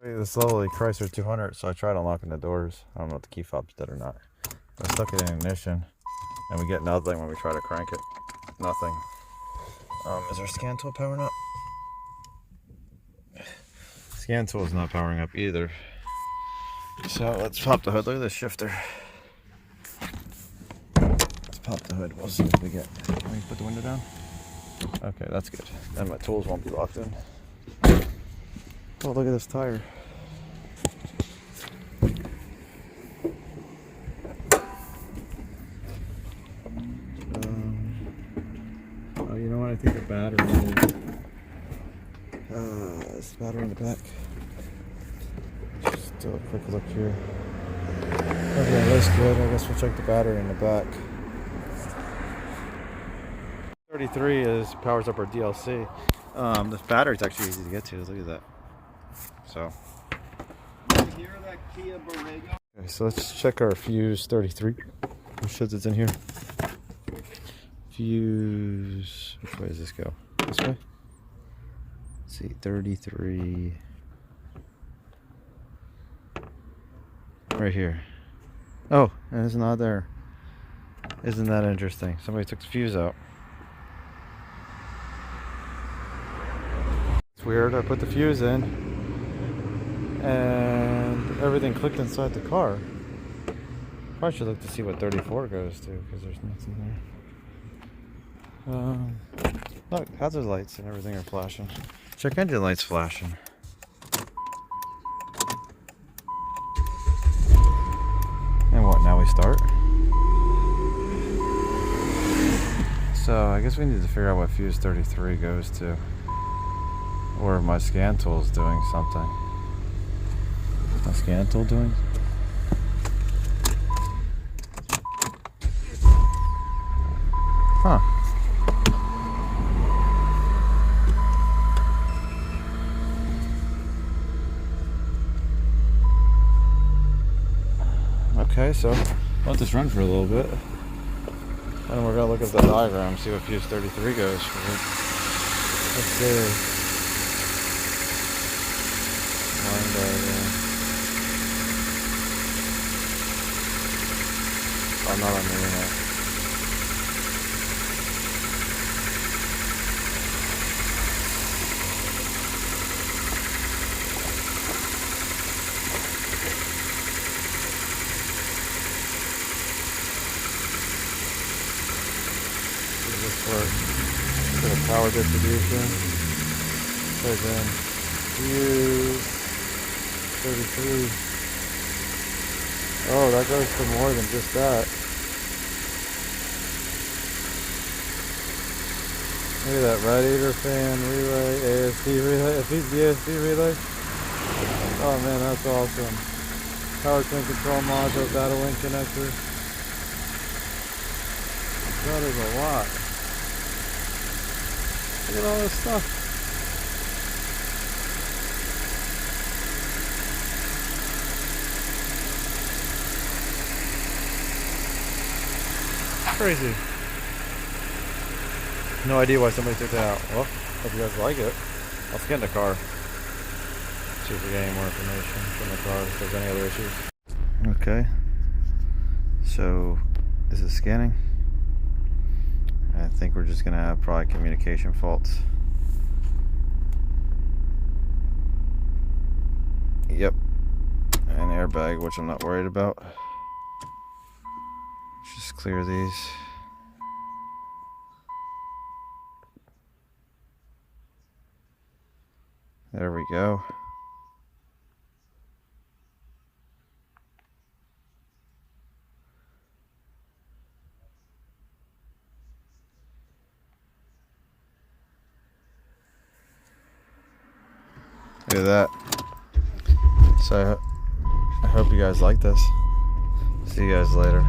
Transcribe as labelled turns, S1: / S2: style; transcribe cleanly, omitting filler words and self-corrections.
S1: This lovely Chrysler 200, so I tried unlocking the doors. I don't know if the key fob's dead or not. I stuck it in ignition, and we get nothing when we try to crank it. Nothing. Is our scan tool powering up? Scan tool is not powering up either. So let's pop the hood. Look at this shifter. Let's pop the hood. We'll see what we get. Let me put the window down. Okay, that's good. Then my tools won't be locked in. Oh, look at this tire. Oh, you know what? I think the battery is. It's the battery in the back. Just do a quick look here. Okay, that's good. I guess we'll check the battery in the back. 33 powers up our DLC. This battery's actually easy to get to. Look at that. So. Okay, so let's check our fuse 33. Who shows it's in here? Fuse. Which way does this go? This way? Let's see, 33. Right here. Oh, and it's not there. Isn't that interesting? Somebody took the fuse out. It's weird. I put the fuse in, and everything clicked inside the car. Probably should look to see what 34 goes to, because there's nothing there. Look, hazard lights and everything are flashing. Check engine lights flashing. And what, now we start? So I guess we need to figure out what fuse 33 goes to. Or my scan tool is doing something. Is my scan tool doing? Huh. Okay, so let this run for a little bit. And we're gonna look at the diagram, see what fuse 33 goes for. Let's see. Line diagram. I'm not on the internet. For the power distribution. There's in fuse 33. Oh, that goes to more than just that. Look at that radiator fan relay, ASD relay, ASD relay. Oh man, that's awesome. Power train control module, data link connector. That is a lot. Look at all this stuff. Crazy. No idea why somebody took that out. Well, hope you guys like it. I'll scan the car. See if we get any more information from the car, if there's any other issues. Okay. So, this is scanning. I think we're just gonna have probably communication faults. Yep. An airbag, which I'm not worried about. Just clear these. There we go. Look at that. So I hope you guys like this. See you guys later.